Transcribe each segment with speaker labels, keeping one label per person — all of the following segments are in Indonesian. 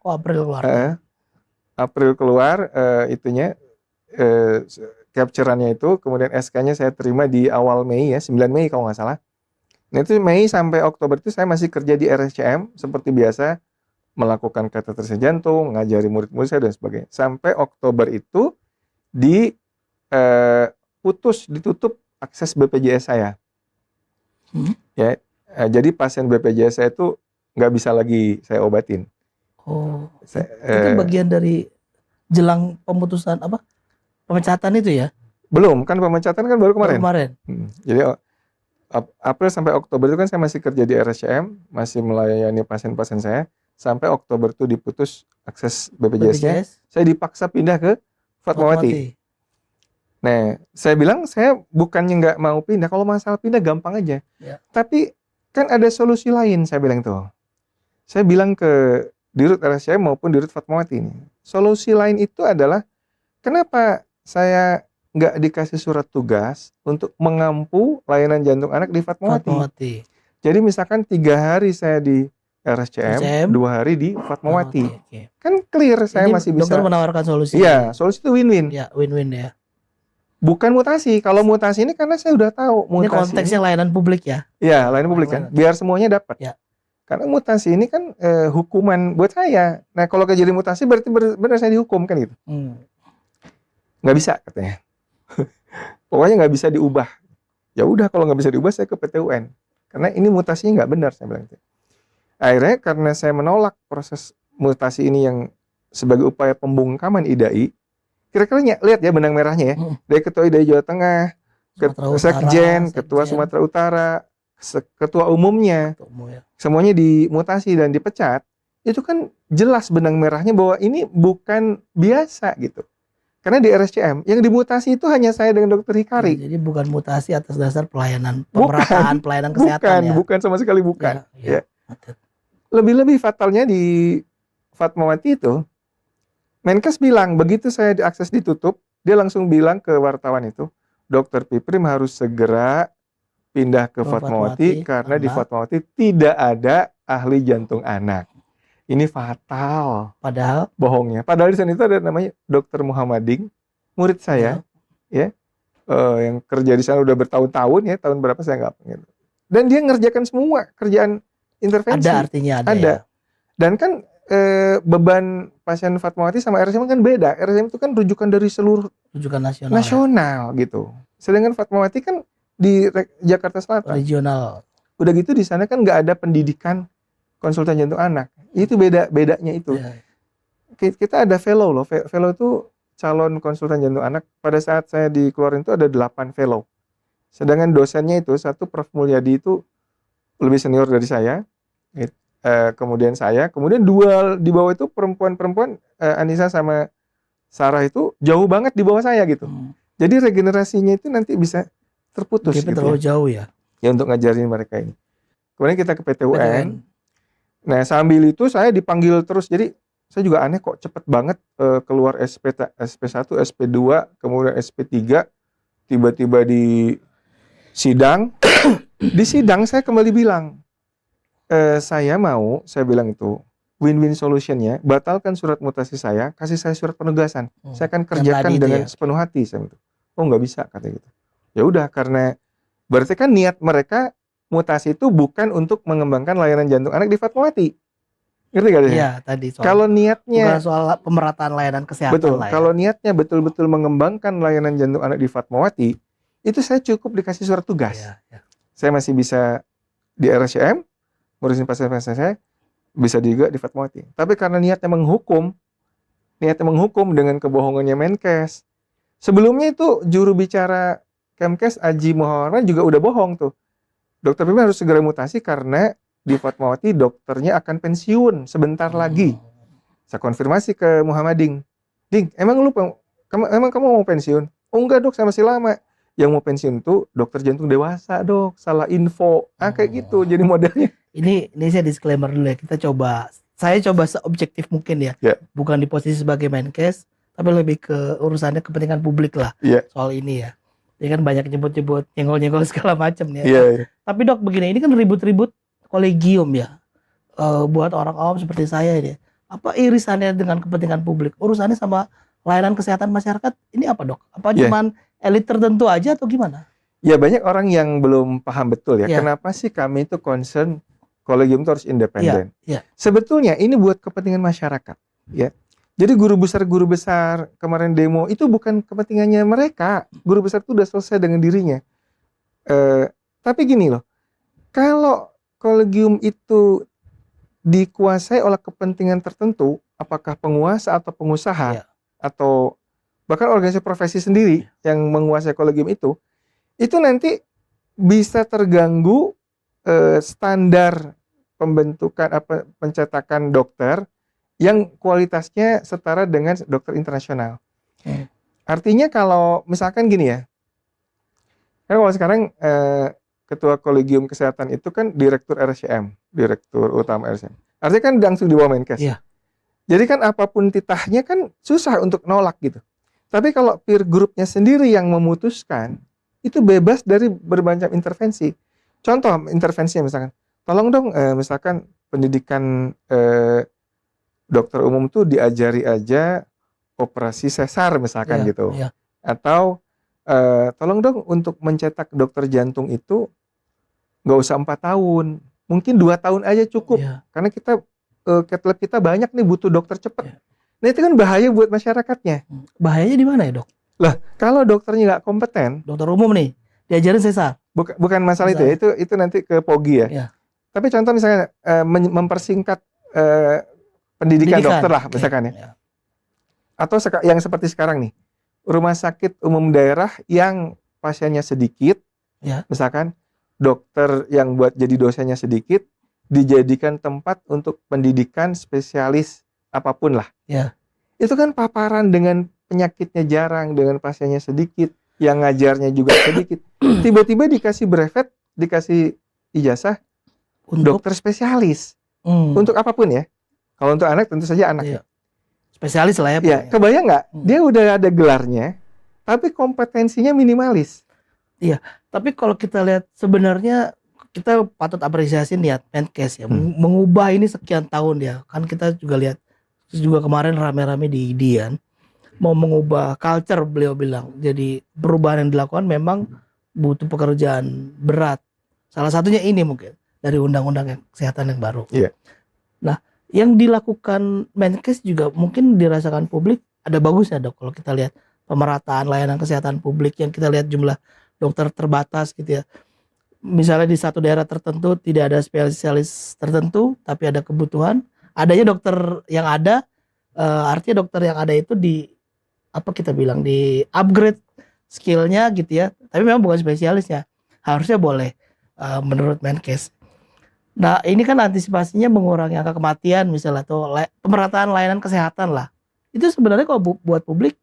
Speaker 1: Oh, April keluar.
Speaker 2: April keluar itunya capture-annya itu, kemudian SK-nya saya terima di awal Mei ya, 9 Mei kalau nggak salah. Nah itu Mei sampai Oktober itu saya masih kerja di RSCM seperti biasa, melakukan kateterisasi jantung, ngajari murid-murid saya dan sebagainya. Sampai Oktober itu ditutup akses BPJS saya. Ya, jadi pasien BPJS saya itu nggak bisa lagi saya obatin.
Speaker 1: Oh, itu bagian dari jelang pemutusan pemecatan itu ya?
Speaker 2: Belum, kan pemecatan kan baru kemarin. Jadi April sampai Oktober itu kan saya masih kerja di RSCM, masih melayani pasien-pasien saya. Sampai Oktober itu diputus akses BPJS-nya. Saya dipaksa pindah ke Fatmawati. Nah, saya bilang saya bukannya nggak mau pindah. Kalau masalah pindah gampang aja. Ya. Tapi kan ada solusi lain, saya bilang tuh. Saya bilang ke Dirut RSCM maupun Dirut Fatmawati ini. Solusi lain itu adalah kenapa saya nggak dikasih surat tugas untuk mengampu layanan jantung anak di Fatmawati. Jadi misalkan 3 hari saya di RSCM, 2 hari di Fatmawati. Kan clear, saya masih bisa.
Speaker 1: Dokter menawarkan solusi.
Speaker 2: Iya, solusi itu win-win.
Speaker 1: Ya, win-win ya.
Speaker 2: Bukan mutasi. Kalau mutasi ini karena saya udah tahu mutasi.
Speaker 1: Ini konteksnya layanan publik ya?
Speaker 2: Iya, layanan publik kan. Biar semuanya dapat. Ya. Karena mutasi ini kan hukuman buat saya. Nah, kalau kejadian mutasi berarti benar saya dihukum kan gitu. Nggak bisa katanya. Pokoknya nggak bisa diubah. Ya udah, kalau nggak bisa diubah saya ke PT UN. Karena ini mutasinya nggak benar, saya bilang. Akhirnya karena saya menolak proses mutasi ini yang sebagai upaya pembungkaman IDAI, kira-kira lihat ya benang merahnya ya. Dari Ketua IDAI Jawa Tengah, Sekjen, Ketua Sumatera Utara, Ketua Umumnya, semuanya dimutasi dan dipecat. Itu kan jelas benang merahnya bahwa ini bukan biasa gitu. Karena di RSCM yang dimutasi itu hanya saya dengan Dokter Hikari.
Speaker 1: Jadi bukan mutasi atas dasar pelayanan pemerataan pelayanan kesehatan.
Speaker 2: Bukan sama sekali bukan. Ya. Lebih-lebih fatalnya di Fatmawati itu, Menkes bilang begitu saya diakses ditutup, dia langsung bilang ke wartawan itu, Dokter Piprim harus segera pindah ke Fatmawati karena di Fatmawati tidak ada ahli jantung anak. Ini fatal.
Speaker 1: Padahal
Speaker 2: bohongnya. Padahal di sana itu ada namanya Dokter Muhammading, murid saya, ya, yang kerja di sana udah bertahun-tahun ya, tahun berapa saya nggak pengen. Dan dia ngerjakan semua kerjaan intervensi.
Speaker 1: Ada artinya ada.
Speaker 2: Ya? Dan kan beban pasien Fatmawati sama RSCM kan beda. RSCM itu kan rujukan dari seluruh
Speaker 1: rujukan nasional
Speaker 2: gitu. Sedangkan Fatmawati kan di Jakarta Selatan.
Speaker 1: Regional.
Speaker 2: Udah gitu di sana kan nggak ada pendidikan konsultan jantung anak. Itu bedanya itu. Ya. Kita ada fellow loh. Fellow itu calon konsultan jantung anak. Pada saat saya dikeluarin itu ada 8 fellow. Sedangkan dosennya itu satu Prof Mulyadi itu lebih senior dari saya. Kemudian saya, kemudian 2 di bawah itu perempuan-perempuan, Anissa sama Sarah itu jauh banget di bawah saya gitu. Jadi regenerasinya itu nanti bisa terputus gitu.
Speaker 1: Terlalu jauh ya.
Speaker 2: Ya untuk ngajarin mereka ini. Kemudian kita ke PT UN. Nah sambil itu saya dipanggil terus, jadi saya juga aneh kok cepet banget keluar SP1, SP2, kemudian SP3, tiba-tiba di sidang. Di sidang saya kembali bilang, saya bilang itu win-win solutionnya, batalkan surat mutasi saya, kasih saya surat penugasan, saya akan kerjakan dengan sepenuh hati. Saya itu, oh nggak bisa katanya gitu. Ya udah, karena berarti kan niat mereka mutasi itu bukan untuk mengembangkan layanan jantung anak di Fatmawati. Ngerti gak?
Speaker 1: Iya, tadi soal.
Speaker 2: Kalau niatnya
Speaker 1: bukan soal pemerataan layanan kesehatan.
Speaker 2: Betul. Kalau niatnya betul-betul mengembangkan layanan jantung anak di Fatmawati, itu saya cukup dikasih surat tugas. Ya. Saya masih bisa di RSCM, ngurusin pasien-pasien saya, bisa juga di Fatmawati. Tapi karena niatnya menghukum dengan kebohongannya Menkes. Sebelumnya itu juru bicara Kemkes Aji Muhammad juga udah bohong tuh. Dokter Piprim harus segera mutasi karena di Fatmawati dokternya akan pensiun sebentar lagi. Saya konfirmasi ke Muhammading. Ding, emang kamu mau pensiun? Oh enggak dok, saya masih lama. Yang mau pensiun tuh dokter jantung dewasa dok, salah info. Kayak gitu jadi modelnya.
Speaker 1: Ini saya disclaimer dulu ya. Saya coba seobjektif mungkin ya. Bukan di posisi sebagai Menkes, tapi lebih ke urusannya kepentingan publik lah. Soal ini ya. Dia kan banyak nyebut-nyebut, nyenggol-nyenggol segala macam ya. Tapi dok begini, ini kan ribut-ribut kolegium ya. Buat orang awam seperti saya ini. apa irisannya dengan kepentingan publik? Urusannya sama layanan kesehatan masyarakat ini apa, Dok? Apa cuman elit tertentu aja atau gimana?
Speaker 2: Ya, banyak orang yang belum paham betul ya. Kenapa sih kami itu concern kolegium itu harus independen? Sebetulnya ini buat kepentingan masyarakat, ya. Jadi guru besar kemarin demo itu bukan kepentingannya mereka. Guru besar itu udah selesai dengan dirinya. Tapi gini loh, kalau kolegium itu dikuasai oleh kepentingan tertentu, apakah penguasa atau pengusaha, atau bahkan organisasi profesi sendiri yang menguasai kolegium itu nanti bisa terganggu standar pembentukan pencetakan dokter yang kualitasnya setara dengan dokter internasional. Artinya kalau misalkan gini ya, kan kalau sekarang ketua kolegium kesehatan itu kan direktur RSCM, direktur utama RSCM. Artinya kan langsung di bawah Menkes. Jadi kan apapun titahnya kan susah untuk nolak gitu. Tapi kalau peer groupnya sendiri yang memutuskan, itu bebas dari berbagai intervensi. Contoh intervensinya misalkan, tolong dong misalkan pendidikan dokter umum tuh diajari aja operasi sesar misalkan gitu. Atau tolong dong untuk mencetak dokter jantung itu nggak usah 4 tahun, mungkin 2 tahun aja cukup. Karena kita banyak nih butuh dokter cepat. Nah itu kan bahaya buat masyarakatnya.
Speaker 1: Bahayanya di mana ya, Dok?
Speaker 2: Lah kalau dokternya nggak kompeten,
Speaker 1: dokter umum nih diajarin sesar.
Speaker 2: Bukan masalah itu ya, itu nanti ke POGI ya. Tapi contoh misalnya mempersingkat pendidikan dokter lah misalkan ya. Atau yang seperti sekarang nih, rumah sakit umum daerah yang pasiennya sedikit, misalkan dokter yang buat jadi dosennya sedikit, dijadikan tempat untuk pendidikan spesialis apapun lah. Itu kan paparan dengan penyakitnya jarang, dengan pasiennya sedikit, yang ngajarnya juga sedikit. Tiba-tiba dikasih brevet, dikasih ijazah untuk dokter spesialis. Untuk apapun ya. Kalau untuk anak tentu saja anak.
Speaker 1: Spesialis lah ya.
Speaker 2: Kebayang nggak? Dia udah ada gelarnya, tapi kompetensinya minimalis.
Speaker 1: Iya, tapi kalau kita lihat sebenarnya kita patut apresiasi niat Menkes ya, mengubah ini sekian tahun ya. Kan kita juga lihat juga kemarin rame-rame di IDIAN mau mengubah culture, beliau bilang. Jadi perubahan yang dilakukan memang butuh pekerjaan berat. Salah satunya ini mungkin dari undang-undang kesehatan yang baru. Nah, yang dilakukan Menkes juga mungkin dirasakan publik ada bagusnya, Dok. Kalau kita lihat pemerataan layanan kesehatan publik yang kita lihat jumlah dokter terbatas gitu ya. Misalnya di satu daerah tertentu tidak ada spesialis tertentu, tapi ada kebutuhan. Adanya dokter yang ada, artinya dokter yang ada itu di upgrade skillnya gitu ya. Tapi memang bukan spesialisnya. Harusnya boleh menurut Menkes. Nah ini kan antisipasinya mengurangi angka kematian misalnya atau pemerataan layanan kesehatan lah. Itu sebenarnya kalau buat publik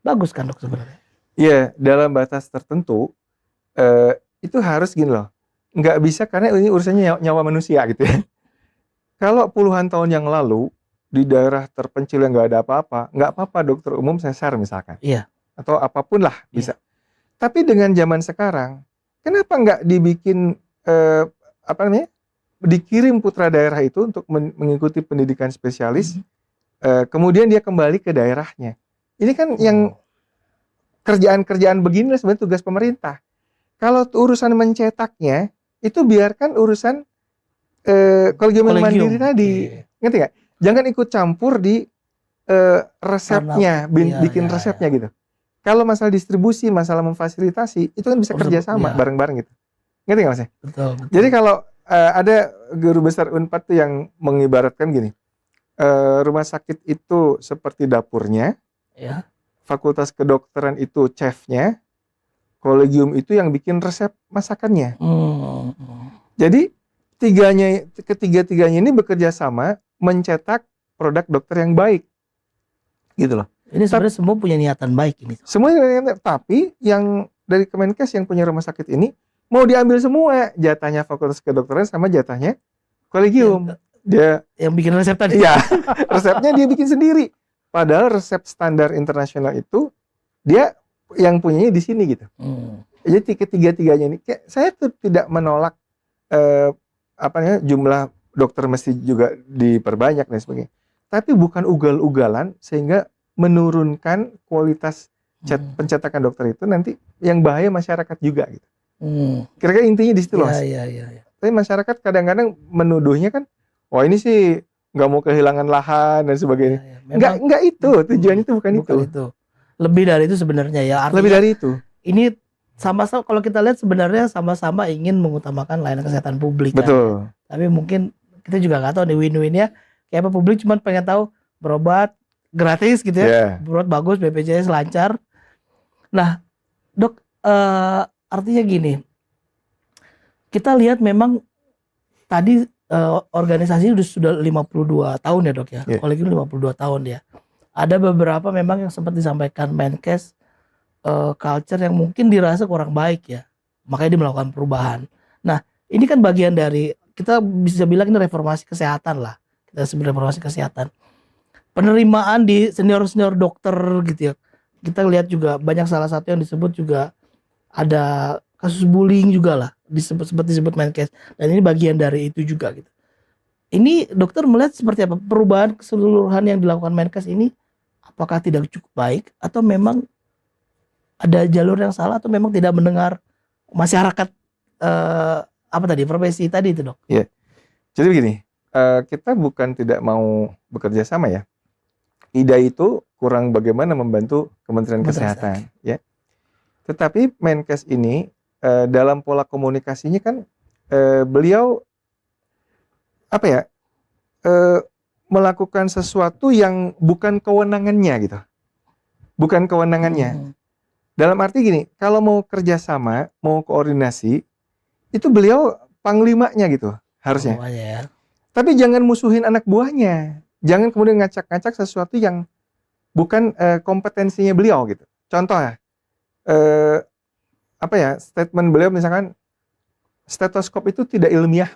Speaker 1: bagus kan, Dok, sebenarnya?
Speaker 2: Iya, dalam batas tertentu itu harus gini loh. Nggak bisa karena ini urusannya nyawa manusia gitu ya. Kalau puluhan tahun yang lalu di daerah terpencil yang nggak ada apa-apa, nggak apa-apa dokter umum sesar misalkan. Atau apapun lah bisa. Tapi dengan zaman sekarang, kenapa nggak dibikin dikirim putra daerah itu untuk mengikuti pendidikan spesialis, kemudian dia kembali ke daerahnya. Ini kan yang kerjaan-kerjaan begini sebenarnya tugas pemerintah. Kalau urusan mencetaknya, itu biarkan urusan kolegium mandiri tadi. Ngerti nggak? Jangan ikut campur di resepnya, bikin resepnya gitu. Kalau masalah distribusi, masalah memfasilitasi, itu kan bisa kerjasama bareng-bareng gitu. Ngerti nggak Mas?
Speaker 1: Betul.
Speaker 2: Jadi kalau ada guru besar Unpad tuh yang mengibaratkan gini, rumah sakit itu seperti dapurnya, fakultas kedokteran itu chefnya, kolegium itu yang bikin resep masakannya. Jadi ketiga-tiganya ini bekerja sama mencetak produk dokter yang baik, gitu loh.
Speaker 1: Ini sebenarnya semua punya niatan baik ini.
Speaker 2: Semuanya, tapi yang dari Kemenkes yang punya rumah sakit ini mau diambil semua jatahnya fakultas kedokteran sama jatahnya kolegium. Dia yang bikin resep tadi. Iya, resepnya dia bikin sendiri. Padahal resep standar internasional itu dia yang punyanya di sini gitu. Jadi ketiga-tiganya ini, saya tuh tidak menolak jumlah dokter mesti juga diperbanyak dan sebagainya. tapi bukan ugal-ugalan sehingga menurunkan kualitas pencetakan dokter itu nanti yang bahaya masyarakat juga gitu. Kira-kira intinya di situ loh.
Speaker 1: Iya.
Speaker 2: Tapi masyarakat kadang-kadang menuduhnya kan, wah ini sih nggak mau kehilangan lahan dan sebagainya. Nggak itu tujuan itu bukan itu.
Speaker 1: Lebih dari itu sebenarnya ya. Artinya,
Speaker 2: lebih dari itu.
Speaker 1: Ini sama-sama kalau kita lihat sebenarnya sama-sama ingin mengutamakan layanan kesehatan publik.
Speaker 2: Betul.
Speaker 1: Kan? Tapi mungkin kita juga nggak tahu nih win-winnya. Kayak apa publik cuma pengen tahu berobat gratis gitu ya, berobat bagus, BPJS lancar. Nah, dok, artinya gini, kita lihat memang tadi organisasi sudah 52 tahun ya dok ya, Kolegium 52 tahun ya. Ada beberapa memang yang sempat disampaikan Menkes, culture yang mungkin dirasa kurang baik ya, makanya dia melakukan perubahan. Nah, ini kan bagian dari, kita bisa bilang ini reformasi kesehatan lah, kita sebut reformasi kesehatan. Penerimaan di senior-senior dokter gitu ya, kita lihat juga banyak, salah satu yang disebut juga ada kasus bullying juga lah, disebut Menkes, dan ini bagian dari itu juga gitu. Ini dokter melihat seperti apa perubahan keseluruhan yang dilakukan Menkes ini, apakah tidak cukup baik atau memang ada jalur yang salah atau memang tidak mendengar masyarakat profesi tadi itu dok?
Speaker 2: Iya. Jadi begini, kita bukan tidak mau bekerja sama ya. IDA itu kurang bagaimana membantu Kementerian Kesehatan ya. Tetapi Menkes ini dalam pola komunikasinya kan beliau melakukan sesuatu yang bukan kewenangannya gitu. Bukan kewenangannya. Dalam arti gini, kalau mau kerjasama, mau koordinasi, itu beliau panglimanya gitu harusnya. Tapi jangan musuhin anak buahnya. Jangan kemudian ngacak-ngacak sesuatu yang bukan kompetensinya beliau gitu. Contoh ya, statement beliau misalkan stetoskop itu tidak ilmiah.